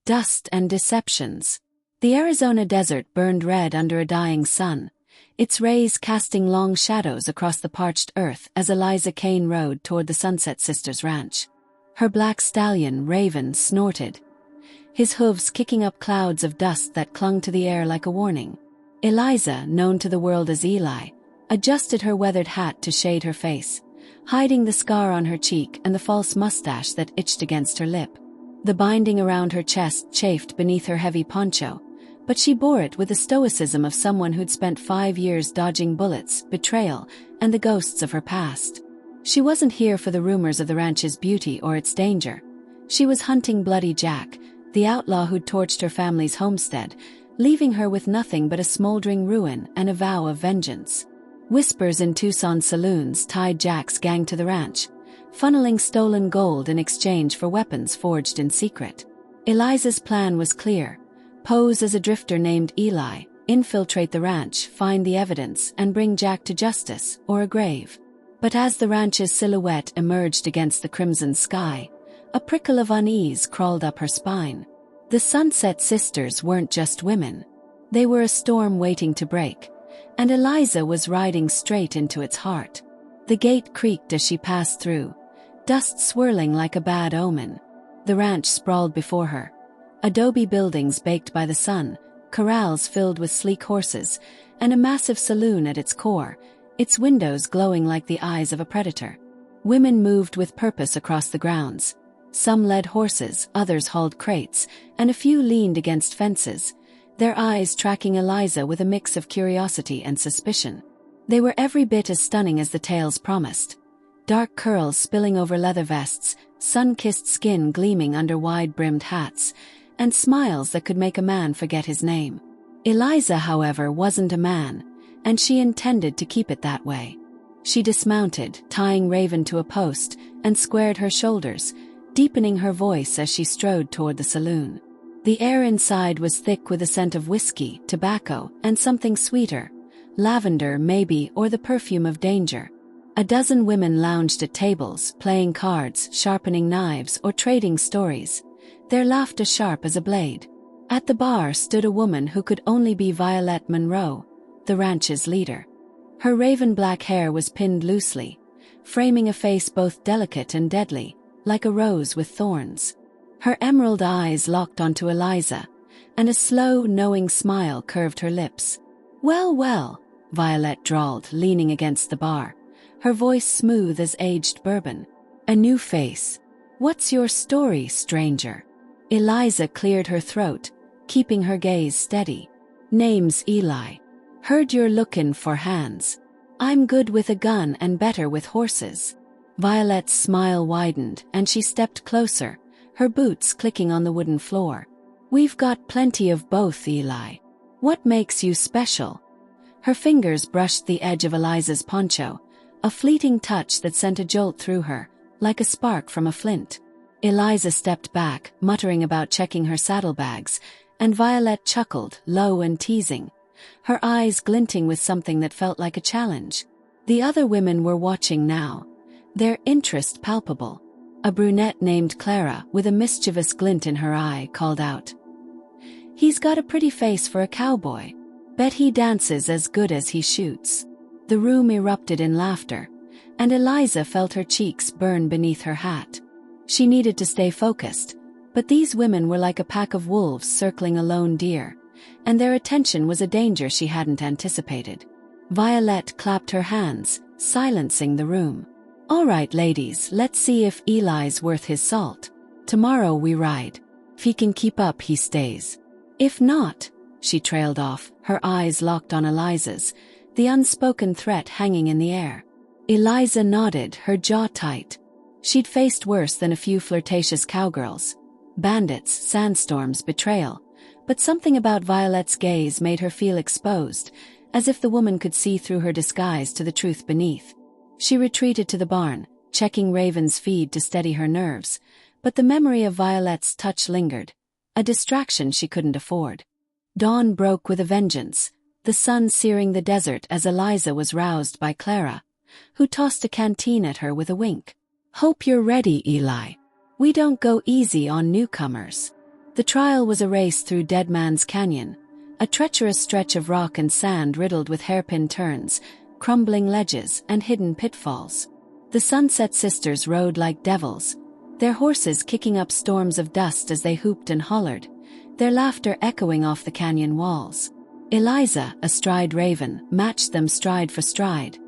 dust and deceptions. The Arizona desert burned red under a dying sun, its rays casting long shadows across the parched earth as Eliza Kane rode toward the Sunset Sisters ranch. Her black stallion, Raven, snorted, his hooves kicking up clouds of dust that clung to the air like a warning. Eliza, known to the world as Eli, adjusted her weathered hat to shade her face, hiding the scar on her cheek and the false mustache that itched against her lip. The binding around her chest chafed beneath her heavy poncho, but she bore it with the stoicism of someone who'd spent 5 years dodging bullets, betrayal, and the ghosts of her past. She wasn't here for the rumors of the ranch's beauty or its danger. She was hunting Bloody Jack, the outlaw who'd torched her family's homestead, leaving her with nothing but a smoldering ruin and a vow of vengeance. Whispers in Tucson saloons tied Jack's gang to the ranch, funneling stolen gold in exchange for weapons forged in secret. Eliza's plan was clear: pose as a drifter named Eli, infiltrate the ranch, find the evidence, and bring Jack to justice or a grave. But as the ranch's silhouette emerged against the crimson sky, a prickle of unease crawled up her spine. The Sunset Sisters weren't just women. They were a storm waiting to break, and Eliza was riding straight into its heart. The gate creaked as she passed through, dust swirling like a bad omen. The ranch sprawled before her. Adobe buildings baked by the sun, corrals filled with sleek horses, and a massive saloon at its core, its windows glowing like the eyes of a predator. Women moved with purpose across the grounds. Some led horses, others hauled crates, and a few leaned against fences, their eyes tracking Eliza with a mix of curiosity and suspicion. They were every bit as stunning as the tales promised. Dark curls spilling over leather vests, sun-kissed skin gleaming under wide-brimmed hats, and smiles that could make a man forget his name. Eliza, however, wasn't a man, and she intended to keep it that way. She dismounted, tying Raven to a post, and squared her shoulders, deepening her voice as she strode toward the saloon. The air inside was thick with a scent of whiskey, tobacco, and something sweeter, lavender maybe, or the perfume of danger. A dozen women lounged at tables, playing cards, sharpening knives, or trading stories, their laughter sharp as a blade. At the bar stood a woman who could only be Violette Monroe, the ranch's leader. Her raven-black hair was pinned loosely, framing a face both delicate and deadly, like a rose with thorns. Her emerald eyes locked onto Eliza, and a slow, knowing smile curved her lips. "Well, well," Violette drawled, leaning against the bar, her voice smooth as aged bourbon. "A new face. What's your story, stranger?" Eliza cleared her throat, keeping her gaze steady. "Name's Eli. Heard you're lookin' for hands. I'm good with a gun and better with horses." Violette's smile widened, and she stepped closer, her boots clicking on the wooden floor. "We've got plenty of both, Eli. What makes you special?" Her fingers brushed the edge of Eliza's poncho, a fleeting touch that sent a jolt through her, like a spark from a flint. Eliza stepped back, muttering about checking her saddlebags, and Violette chuckled, low and teasing, her eyes glinting with something that felt like a challenge. The other women were watching now, their interest palpable. A brunette named Clara, with a mischievous glint in her eye, called out, "He's got a pretty face for a cowboy. Bet he dances as good as he shoots." The room erupted in laughter, and Eliza felt her cheeks burn beneath her hat. She needed to stay focused, but these women were like a pack of wolves circling a lone deer, and their attention was a danger she hadn't anticipated. Violette clapped her hands, silencing the room. "All right, ladies, let's see if Eli's worth his salt. Tomorrow we ride. If he can keep up, he stays. If not," she trailed off, her eyes locked on Eliza's, the unspoken threat hanging in the air. Eliza nodded, her jaw tight. She'd faced worse than a few flirtatious cowgirls, bandits, sandstorms, betrayal, but something about Violette's gaze made her feel exposed, as if the woman could see through her disguise to the truth beneath. She retreated to the barn, checking Raven's feed to steady her nerves, but the memory of Violette's touch lingered, a distraction she couldn't afford. Dawn broke with a vengeance, the sun searing the desert as Eliza was roused by Clara, who tossed a canteen at her with a wink. "Hope you're ready, Eli. We don't go easy on newcomers." The trial was a race through Dead Man's Canyon, a treacherous stretch of rock and sand riddled with hairpin turns, crumbling ledges, and hidden pitfalls. The Sunset Sisters rode like devils, their horses kicking up storms of dust as they hooped and hollered, their laughter echoing off the canyon walls. Eliza, astride Raven, matched them stride for stride,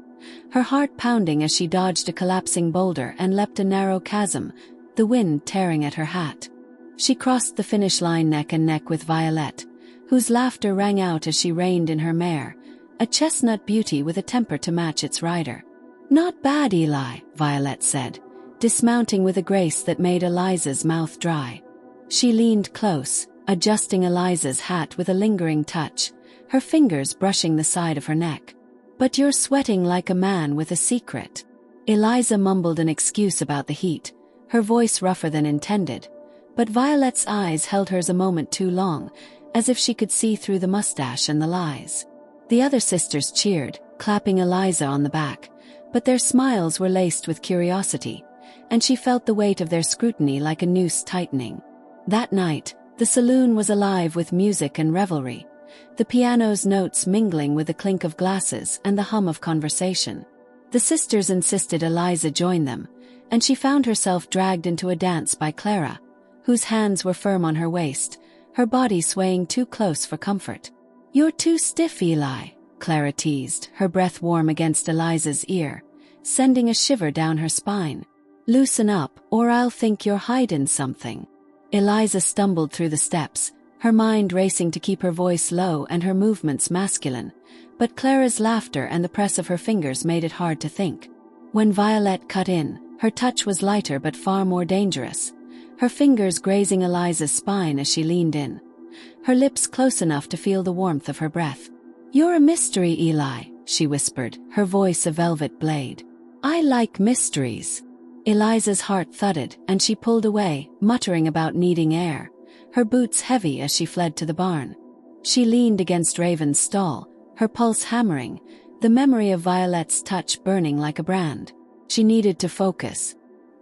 her heart pounding as she dodged a collapsing boulder and leapt a narrow chasm, the wind tearing at her hat. She crossed the finish line neck and neck with Violette, whose laughter rang out as she reined in her mare, a chestnut beauty with a temper to match its rider. "Not bad, Eli," Violette said, dismounting with a grace that made Eliza's mouth dry. She leaned close, adjusting Eliza's hat with a lingering touch, her fingers brushing the side of her neck. "But you're sweating like a man with a secret." Eliza mumbled an excuse about the heat, her voice rougher than intended, but Violette's eyes held hers a moment too long, as if she could see through the mustache and the lies. The other sisters cheered, clapping Eliza on the back, but their smiles were laced with curiosity, and she felt the weight of their scrutiny like a noose tightening. That night, the saloon was alive with music and revelry, the piano's notes mingling with the clink of glasses and the hum of conversation. The sisters insisted Eliza join them, and she found herself dragged into a dance by Clara, whose hands were firm on her waist, her body swaying too close for comfort. "You're too stiff, Eli," Clara teased, her breath warm against Eliza's ear, sending a shiver down her spine. "Loosen up, or I'll think you're hiding something." Eliza stumbled through the steps, her mind racing to keep her voice low and her movements masculine, but Clara's laughter and the press of her fingers made it hard to think. When Violette cut in, her touch was lighter but far more dangerous, her fingers grazing Eliza's spine as she leaned in, her lips close enough to feel the warmth of her breath. "You're a mystery, Eli," she whispered, her voice a velvet blade. "I like mysteries." Eliza's heart thudded, and she pulled away, muttering about needing air, her boots heavy as she fled to the barn. She leaned against Raven's stall, her pulse hammering, the memory of Violette's touch burning like a brand. She needed to focus.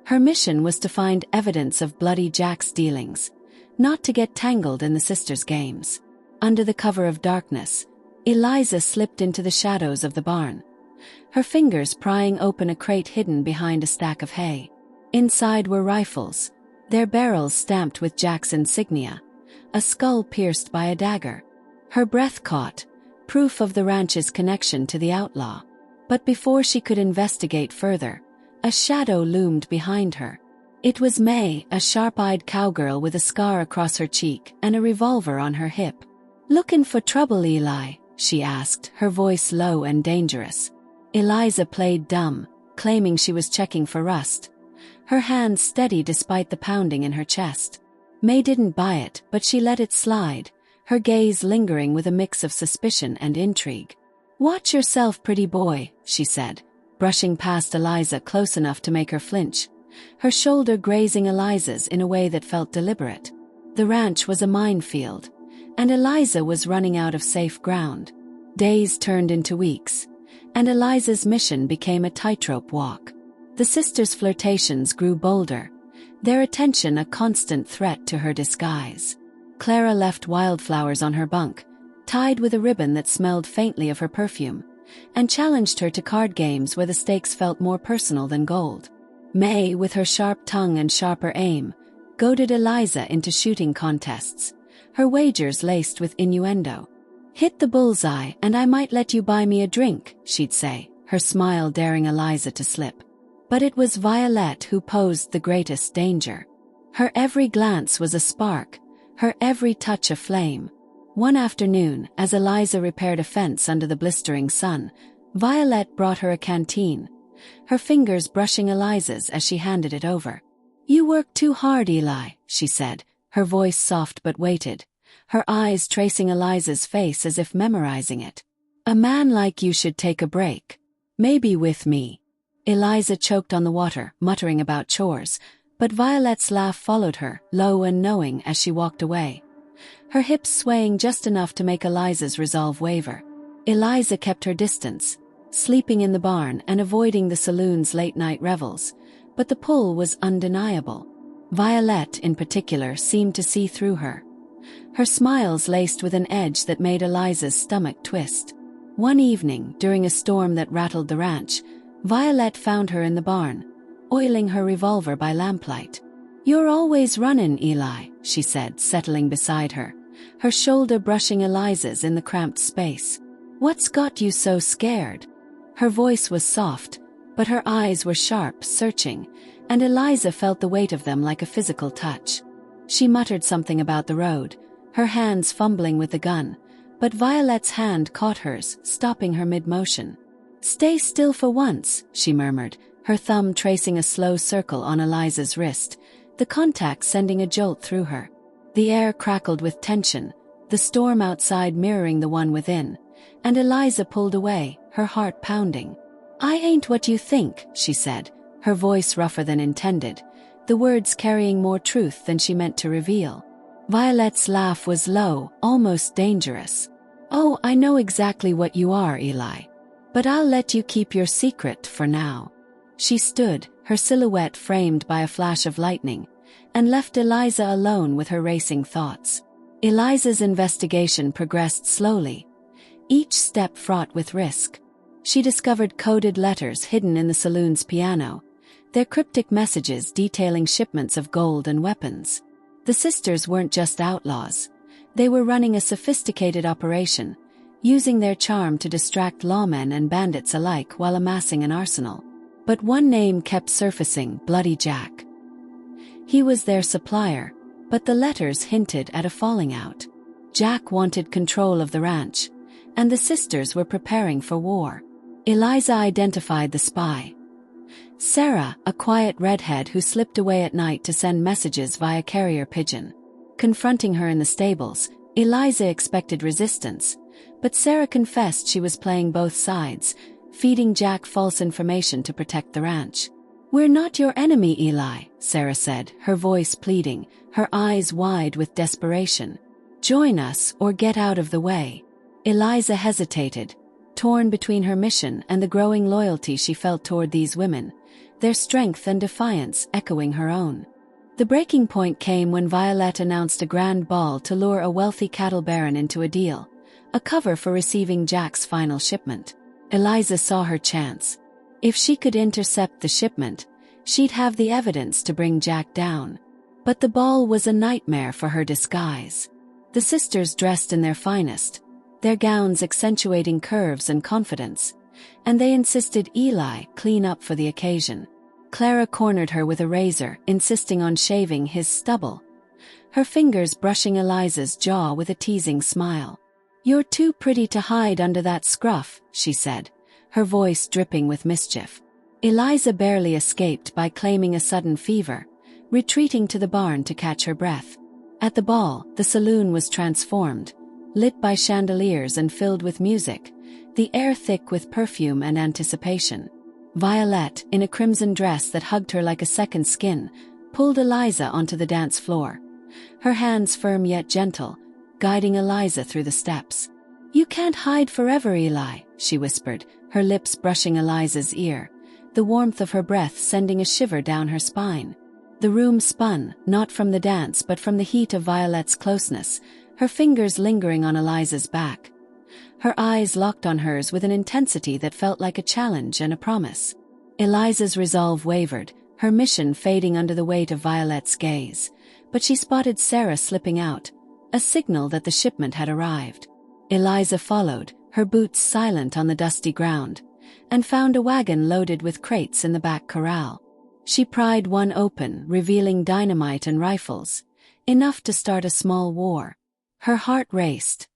Her mission was to find evidence of Bloody Jack's dealings, not to get tangled in the sisters' games. Under the cover of darkness, Eliza slipped into the shadows of the barn, her fingers prying open a crate hidden behind a stack of hay. Inside were rifles, their barrels stamped with Jack's insignia, a skull pierced by a dagger. Her breath caught, proof of the ranch's connection to the outlaw. But before she could investigate further, a shadow loomed behind her. It was May, a sharp-eyed cowgirl with a scar across her cheek and a revolver on her hip. "Looking for trouble, Eli?" she asked, her voice low and dangerous. Eliza played dumb, claiming she was checking for rust, her hands steady despite the pounding in her chest. May didn't buy it, but she let it slide, her gaze lingering with a mix of suspicion and intrigue. "Watch yourself, pretty boy," she said, brushing past Eliza close enough to make her flinch, her shoulder grazing Eliza's in a way that felt deliberate. The ranch was a minefield, and Eliza was running out of safe ground. Days turned into weeks, and Eliza's mission became a tightrope walk. The sisters' flirtations grew bolder, their attention a constant threat to her disguise. Clara left wildflowers on her bunk, tied with a ribbon that smelled faintly of her perfume, and challenged her to card games where the stakes felt more personal than gold. May, with her sharp tongue and sharper aim, goaded Eliza into shooting contests, her wagers laced with innuendo. "Hit the bullseye and I might let you buy me a drink," she'd say, her smile daring Eliza to slip. But it was Violette who posed the greatest danger. Her every glance was a spark, her every touch a flame. One afternoon, as Eliza repaired a fence under the blistering sun, Violette brought her a canteen, her fingers brushing Eliza's as she handed it over. "You work too hard, Eli," she said, her voice soft but weighted, her eyes tracing Eliza's face as if memorizing it. "A man like you should take a break. Maybe with me." Eliza choked on the water, muttering about chores, but Violette's laugh followed her, low and knowing as she walked away, her hips swaying just enough to make Eliza's resolve waver. Eliza kept her distance, sleeping in the barn and avoiding the saloon's late-night revels, but the pull was undeniable. Violette, in particular, seemed to see through her. Her smiles laced with an edge that made Eliza's stomach twist. One evening, during a storm that rattled the ranch, Violette found her in the barn, oiling her revolver by lamplight. "You're always runnin', Eli," she said, settling beside her, her shoulder brushing Eliza's in the cramped space. "What's got you so scared?" Her voice was soft, but her eyes were sharp, searching, and Eliza felt the weight of them like a physical touch. She muttered something about the road, her hands fumbling with the gun, but Violette's hand caught hers, stopping her mid-motion. "Stay still for once," she murmured, her thumb tracing a slow circle on Eliza's wrist, the contact sending a jolt through her. The air crackled with tension, the storm outside mirroring the one within, and Eliza pulled away, her heart pounding. "I ain't what you think," she said, her voice rougher than intended, the words carrying more truth than she meant to reveal. Violette's laugh was low, almost dangerous. "Oh, I know exactly what you are, Eli. But I'll let you keep your secret for now." She stood, her silhouette framed by a flash of lightning, and left Eliza alone with her racing thoughts. Eliza's investigation progressed slowly, each step fraught with risk. She discovered coded letters hidden in the saloon's piano, their cryptic messages detailing shipments of gold and weapons. The sisters weren't just outlaws. They were running a sophisticated operation, using their charm to distract lawmen and bandits alike while amassing an arsenal. But one name kept surfacing: Bloody Jack. He was their supplier, but the letters hinted at a falling out. Jack wanted control of the ranch, and the sisters were preparing for war. Eliza identified the spy. Sarah, a quiet redhead who slipped away at night to send messages via carrier pigeon. Confronting her in the stables, Eliza expected resistance, but Sarah confessed she was playing both sides, feeding Jack false information to protect the ranch. "We're not your enemy, Eli," Sarah said, her voice pleading, her eyes wide with desperation. "Join us or get out of the way." Eliza hesitated, torn between her mission and the growing loyalty she felt toward these women, their strength and defiance echoing her own. The breaking point came when Violette announced a grand ball to lure a wealthy cattle baron into a deal, a cover for receiving Jack's final shipment. Eliza saw her chance. If she could intercept the shipment, she'd have the evidence to bring Jack down. But the ball was a nightmare for her disguise. The sisters dressed in their finest, their gowns accentuating curves and confidence, and they insisted Eli clean up for the occasion. Clara cornered her with a razor, insisting on shaving his stubble, her fingers brushing Eliza's jaw with a teasing smile. "You're too pretty to hide under that scruff," she said, her voice dripping with mischief. Eliza barely escaped by claiming a sudden fever, retreating to the barn to catch her breath. At the ball, the saloon was transformed, lit by chandeliers and filled with music, the air thick with perfume and anticipation. Violette, in a crimson dress that hugged her like a second skin, pulled Eliza onto the dance floor, her hands firm yet gentle, guiding Eliza through the steps. "You can't hide forever, Eli," she whispered, her lips brushing Eliza's ear, the warmth of her breath sending a shiver down her spine. The room spun, not from the dance but from the heat of Violette's closeness, her fingers lingering on Eliza's back. Her eyes locked on hers with an intensity that felt like a challenge and a promise. Eliza's resolve wavered, her mission fading under the weight of Violette's gaze, but she spotted Sarah slipping out, a signal that the shipment had arrived. Eliza followed, her boots silent on the dusty ground, and found a wagon loaded with crates in the back corral. She pried one open, revealing dynamite and rifles, enough to start a small war. Her heart raced.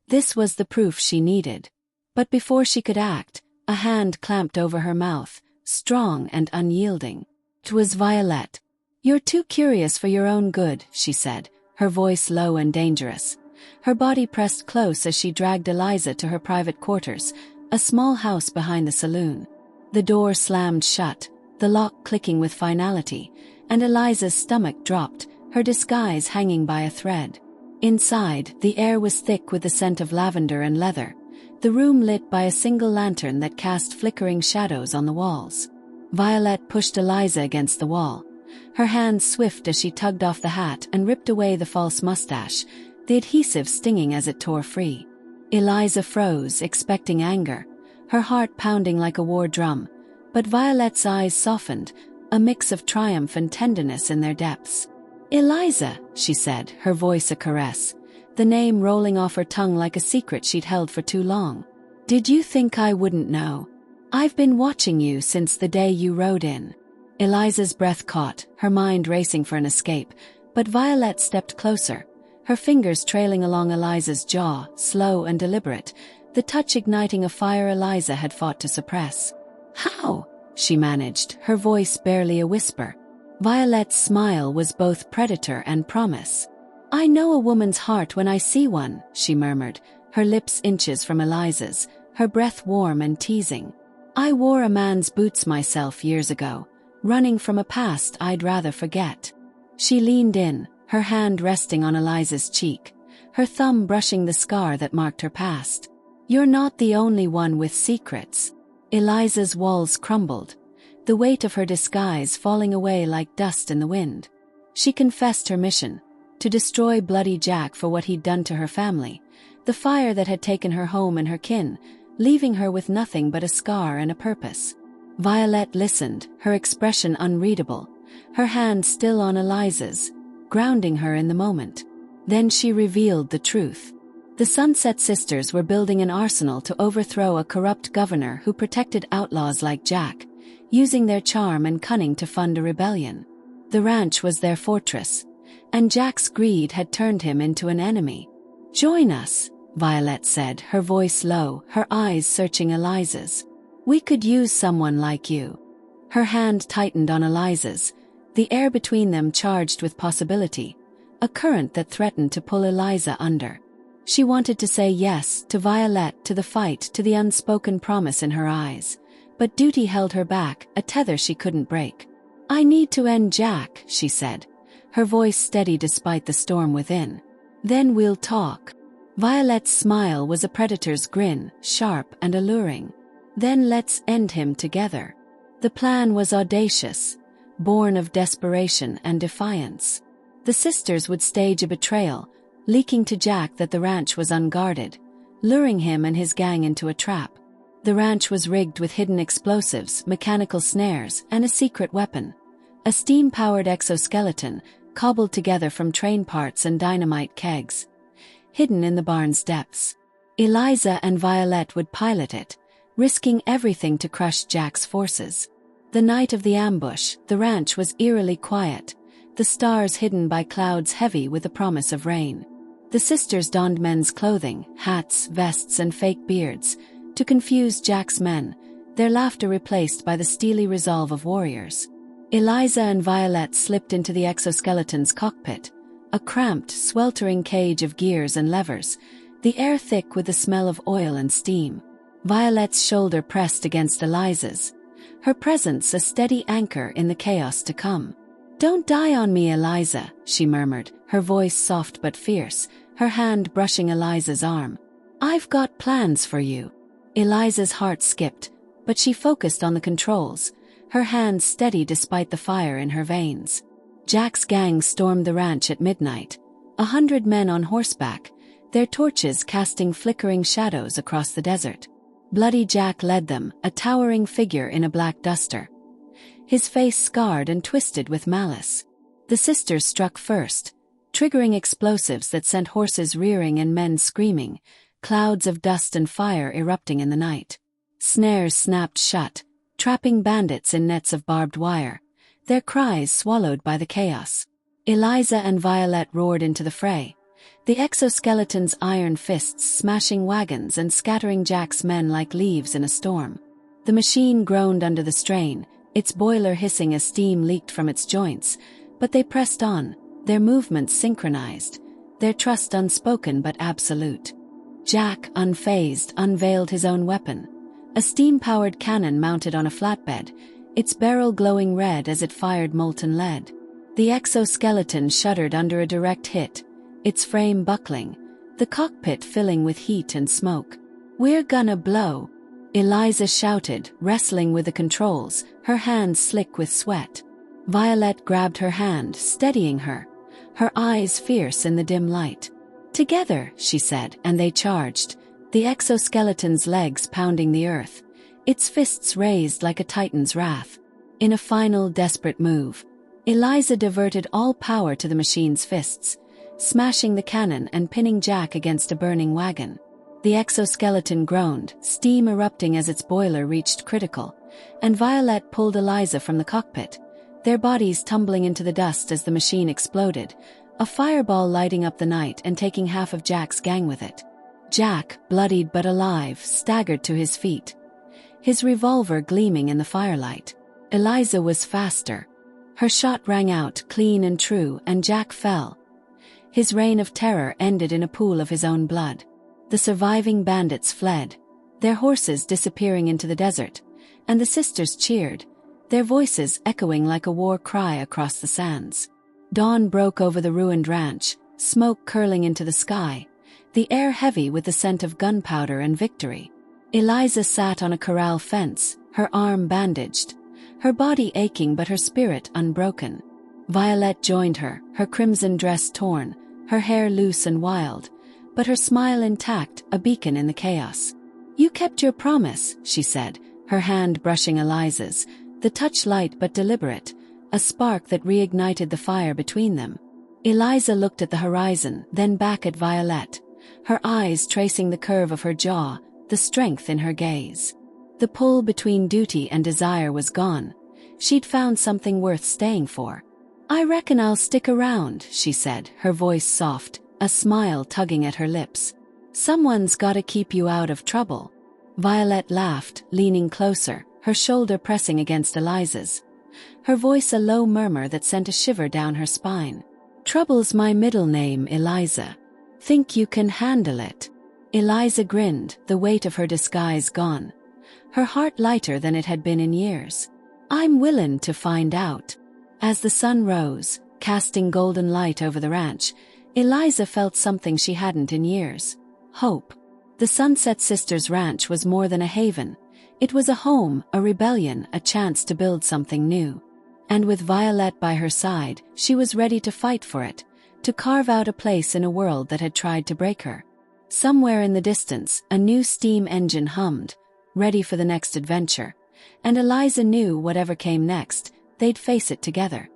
This was the proof she needed. But before she could act, a hand clamped over her mouth, strong and unyielding. It was Violette. "You're too curious for your own good," she said, her voice low and dangerous. Her body pressed close as she dragged Eliza to her private quarters, a small house behind the saloon. The door slammed shut, the lock clicking with finality, and Eliza's stomach dropped, her disguise hanging by a thread. Inside, the air was thick with the scent of lavender and leather, the room lit by a single lantern that cast flickering shadows on the walls. Violette pushed Eliza against the wall, her hands swift as she tugged off the hat and ripped away the false mustache, the adhesive stinging as it tore free. Eliza froze, expecting anger, her heart pounding like a war drum, but Violette's eyes softened, a mix of triumph and tenderness in their depths. "Eliza," she said, her voice a caress, the name rolling off her tongue like a secret she'd held for too long. "Did you think I wouldn't know? I've been watching you since the day you rode in." Eliza's breath caught, her mind racing for an escape, but Violette stepped closer, her fingers trailing along Eliza's jaw, slow and deliberate, the touch igniting a fire Eliza had fought to suppress. "How?" she managed, her voice barely a whisper. Violette's smile was both predator and promise. "I know a woman's heart when I see one," she murmured, her lips inches from Eliza's, her breath warm and teasing. "I wore a man's boots myself years ago, running from a past I'd rather forget." She leaned in, her hand resting on Eliza's cheek, her thumb brushing the scar that marked her past. "You're not the only one with secrets." Eliza's walls crumbled, the weight of her disguise falling away like dust in the wind. She confessed her mission, to destroy Bloody Jack for what he'd done to her family, the fire that had taken her home and her kin, leaving her with nothing but a scar and a purpose. Violette listened, her expression unreadable, her hand still on Eliza's, grounding her in the moment. Then she revealed the truth. The Sunset Sisters were building an arsenal to overthrow a corrupt governor who protected outlaws like Jack, using their charm and cunning to fund a rebellion. The ranch was their fortress, and Jack's greed had turned him into an enemy. "Join us," Violette said, her voice low, her eyes searching Eliza's. "We could use someone like you." Her hand tightened on Eliza's, the air between them charged with possibility, a current that threatened to pull Eliza under. She wanted to say yes to Violette, to the fight, to the unspoken promise in her eyes, but duty held her back, a tether she couldn't break. "I need to end Jack," she said, her voice steady despite the storm within. "Then we'll talk." Violette's smile was a predator's grin, sharp and alluring. "Then let's end him together." The plan was audacious, born of desperation and defiance. The sisters would stage a betrayal, leaking to Jack that the ranch was unguarded, luring him and his gang into a trap. The ranch was rigged with hidden explosives, mechanical snares, and a secret weapon, a steam-powered exoskeleton cobbled together from train parts and dynamite kegs, hidden in the barn's depths. Eliza and Violette would pilot it, risking everything to crush Jack's forces. The night of the ambush, the ranch was eerily quiet, the stars hidden by clouds heavy with the promise of rain. The sisters donned men's clothing, hats, vests, and fake beards, to confuse Jack's men, their laughter replaced by the steely resolve of warriors. Eliza and Violette slipped into the exoskeleton's cockpit, a cramped, sweltering cage of gears and levers, the air thick with the smell of oil and steam. Violette's shoulder pressed against Eliza's, her presence a steady anchor in the chaos to come. "Don't die on me, Eliza," she murmured, her voice soft but fierce, her hand brushing Eliza's arm. "I've got plans for you." Eliza's heart skipped, but she focused on the controls, her hands steady despite the fire in her veins. Jack's gang stormed the ranch at midnight, 100 men on horseback, their torches casting flickering shadows across the desert. Bloody Jack led them, a towering figure in a black duster, his face scarred and twisted with malice. The sisters struck first, triggering explosives that sent horses rearing and men screaming, clouds of dust and fire erupting in the night. Snares snapped shut, trapping bandits in nets of barbed wire, their cries swallowed by the chaos. Eliza and Violette roared into the fray, the exoskeleton's iron fists smashing wagons and scattering Jack's men like leaves in a storm. The machine groaned under the strain, its boiler hissing as steam leaked from its joints, but they pressed on, their movements synchronized, their trust unspoken but absolute. Jack, unfazed, unveiled his own weapon, a steam-powered cannon mounted on a flatbed, its barrel glowing red as it fired molten lead. The exoskeleton shuddered under a direct hit, its frame buckling, the cockpit filling with heat and smoke. "We're gonna blow," Eliza shouted, wrestling with the controls, her hands slick with sweat. Violette grabbed her hand, steadying her, her eyes fierce in the dim light. "Together," she said, and they charged, the exoskeleton's legs pounding the earth, its fists raised like a titan's wrath. In a final desperate move, Eliza diverted all power to the machine's fists, smashing the cannon and pinning Jack against a burning wagon. The exoskeleton groaned, steam erupting as its boiler reached critical, and Violette pulled Eliza from the cockpit, their bodies tumbling into the dust as the machine exploded, a fireball lighting up the night and taking half of Jack's gang with it. Jack, bloodied but alive, staggered to his feet, his revolver gleaming in the firelight. Eliza was faster. Her shot rang out, clean and true, and Jack fell. His reign of terror ended in a pool of his own blood. The surviving bandits fled, their horses disappearing into the desert, and the sisters cheered, their voices echoing like a war cry across the sands. Dawn broke over the ruined ranch, smoke curling into the sky, the air heavy with the scent of gunpowder and victory. Eliza sat on a corral fence, her arm bandaged, her body aching but her spirit unbroken. Violette joined her, her crimson dress torn, her hair loose and wild, but her smile intact, a beacon in the chaos. "You kept your promise," she said, her hand brushing Eliza's, the touch light but deliberate, a spark that reignited the fire between them. Eliza looked at the horizon, then back at Violette, her eyes tracing the curve of her jaw, the strength in her gaze. The pull between duty and desire was gone. She'd found something worth staying for. "I reckon I'll stick around," she said, her voice soft, a smile tugging at her lips. "Someone's gotta keep you out of trouble." Violette laughed, leaning closer, her shoulder pressing against Eliza's, her voice a low murmur that sent a shiver down her spine. "Trouble's my middle name, Eliza. Think you can handle it?" Eliza grinned, the weight of her disguise gone, her heart lighter than it had been in years. "I'm willin' to find out." As the sun rose, casting golden light over the ranch, Eliza felt something she hadn't in years: hope. The Sunset Sisters Ranch was more than a haven. It was a home, a rebellion, a chance to build something new. And with Violette by her side, she was ready to fight for it, to carve out a place in a world that had tried to break her. Somewhere in the distance, a new steam engine hummed, ready for the next adventure, and Eliza knew whatever came next, they'd face it together.